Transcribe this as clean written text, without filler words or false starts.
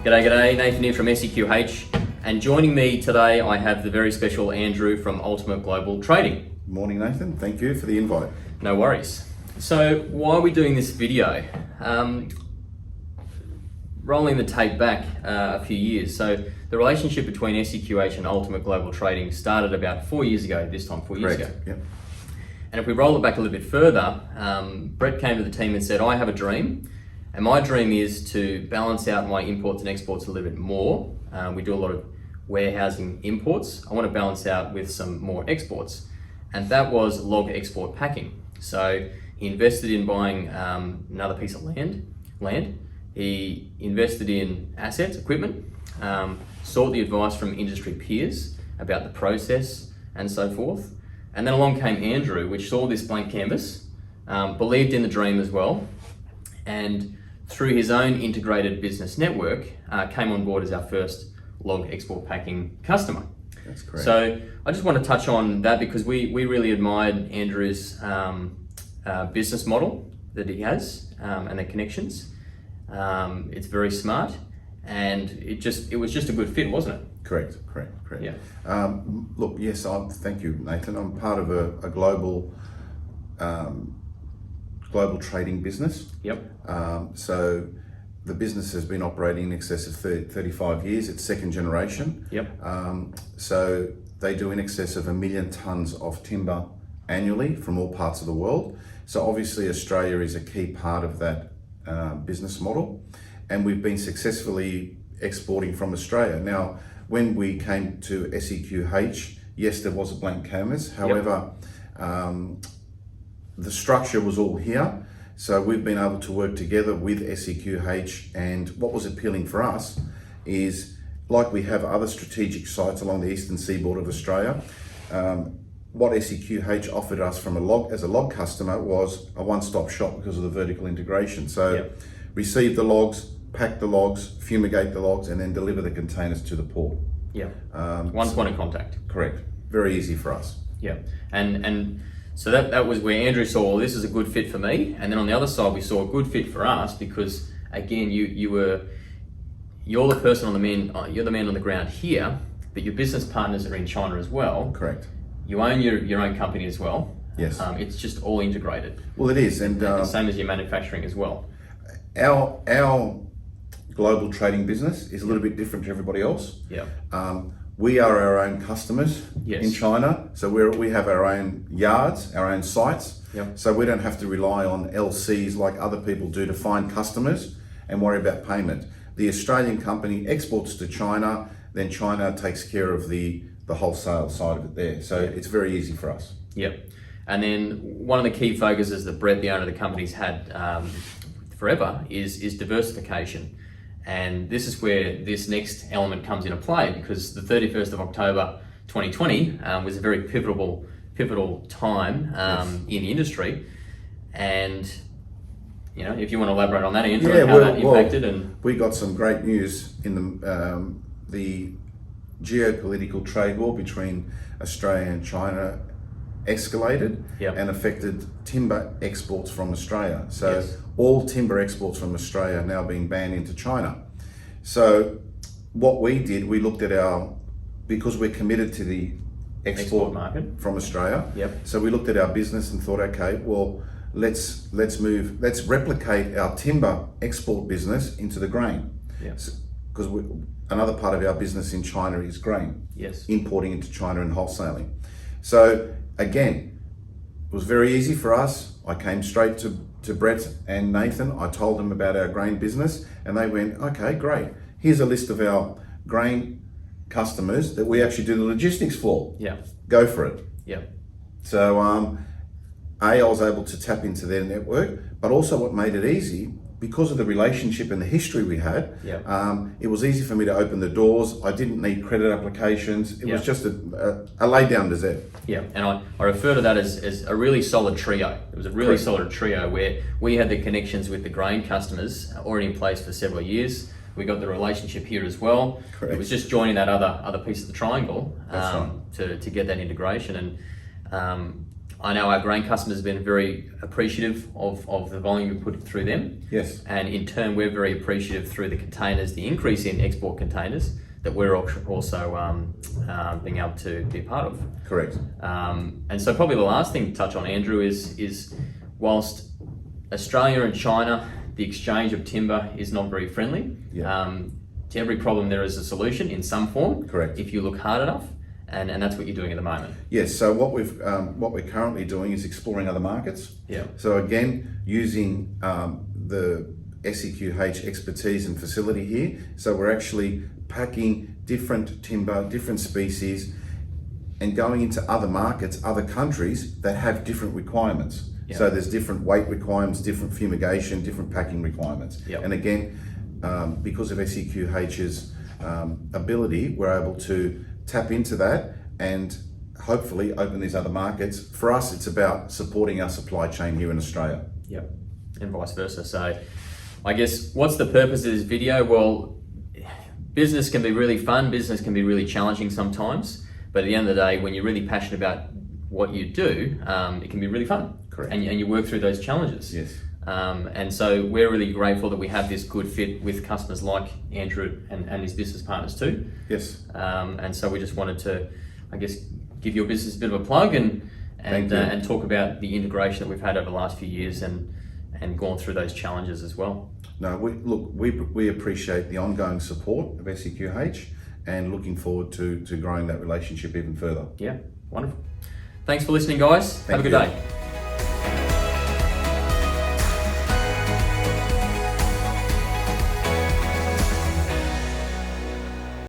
G'day, Nathan here from SEQH, and joining me today I have the very special Andrew from Ultimate Global Trading. Morning, Nathan. Thank you for the invite. No worries. So why are we doing this video? Rolling the tape back a few years. So the relationship between SEQH and Ultimate Global Trading started about 4 years ago, this time, 4 years ago. Yep. And if we roll it back a little bit further, Brett came to the team and said, I have a dream. And my dream is to balance out my imports and exports a little bit more. We do a lot of warehousing imports. I want to balance out with some more exports. And that was log export packing. So he invested in buying another piece of land. He invested in assets, equipment, sought the advice from industry peers about the process and so forth. And then along came Andrew, which saw this blank canvas, believed in the dream as well, and through his own integrated business network, came on board as our first log export packing customer. That's correct. So I just want to touch on that because we really admired Andrew's business model that he has and the connections. It's very smart, and it was just a good fit, wasn't it? Correct. Yeah. Look, yes, thank you, Nathan. I'm part of a global trading business. Yep. So the business has been operating in excess of 35 years. It's second generation. Yep. So they do in excess of 1 million tons of timber annually from all parts of the world. So obviously Australia is a key part of that business model, and we've been successfully exporting from Australia. Now, when we came to SEQH, yes, there was a blank canvas. However, the structure was all here. So we've been able to work together with SEQH, and what was appealing for us is, like we have other strategic sites along the eastern seaboard of Australia, what SEQH offered us as a log customer was a one-stop shop because of the vertical integration. So receive the logs, pack the logs, fumigate the logs, and then deliver the containers to the port. Yeah. One point of contact. Correct. Very easy for us. Yeah. And so that was where Andrew saw, well, this is a good fit for me. And then on the other side, we saw a good fit for us because, again, you're the person you're the man on the ground here, but your business partners are in China as well. Correct. You own your own company as well. Yes. It's just all integrated. Well, it is. And same as your manufacturing as well. Our global trading business is a little bit different to everybody else. Yeah. We are our own customers in China. So we have our own yards, our own sites. Yep. So we don't have to rely on LCs like other people do to find customers and worry about payment. The Australian company exports to China, then China takes care of the wholesale side of it there. So it's very easy for us. Yep. And then one of the key focuses that Brett, the owner of the company's had forever is diversification. And this is where this next element comes into play, because the 31st of October 2020 was a very pivotal time in the industry. And if you want to elaborate on that, Andrew, and how that impacted. We got some great news in the geopolitical trade war between Australia and China escalated and affected timber exports from Australia. So all timber exports from Australia are now being banned into China. So what we did, we looked at because we're committed to the export market from Australia. So we looked at our business and thought, okay, well, let's replicate our timber export business into the grain. Because another part of our business in China is grain. Importing into China and wholesaling. So again, it was very easy for us. I came straight to Brett and Nathan. I told them about our grain business, and they went, okay, great. Here's a list of our grain customers that we actually do the logistics for. Go for it. So I was able to tap into their network, but also what made it easy, because of the relationship and the history we had, it was easy for me to open the doors. I didn't need credit applications. It was just a lay down to Z. And I refer to that as a really solid trio. It was a really solid trio where we had the connections with the grain customers already in place for several years. We got the relationship here as well. It was just joining that other piece of the triangle to get that integration. And I know our grain customers have been very appreciative of the volume we put through them. Yes. And in turn, we're very appreciative through the containers, the increase in export containers that we're also being able to be a part of. Correct. And so probably the last thing to touch on, Andrew, is whilst Australia and China, the exchange of timber is not very friendly. Yeah. To every problem there is a solution in some form. Correct. If you look hard enough. And that's what you're doing at the moment. Yes. So what we're currently doing is exploring other markets. Yeah. So again, using the SEQH expertise and facility here. So we're actually packing different timber, different species, and going into other markets, other countries that have different requirements. Yeah. So there's different weight requirements, different fumigation, different packing requirements. Yeah. And again, because of SEQH's ability, we're able to tap into that and hopefully open these other markets. For us, it's about supporting our supply chain here in Australia. Yep, and vice versa. So I guess what's the purpose of this video? Well, business can be really fun, business can be really challenging sometimes, but at the end of the day, when you're really passionate about what you do, it can be really fun. Correct. And you work through those challenges. Yes. And so we're really grateful that we have this good fit with customers like Andrew and his business partners too. Yes. And so we just wanted to, I guess, give your business a bit of a plug and talk about the integration that we've had over the last few years and gone through those challenges as well. No, we appreciate the ongoing support of SEQH and looking forward to growing that relationship even further. Yeah, wonderful. Thanks for listening, guys. Have a good day.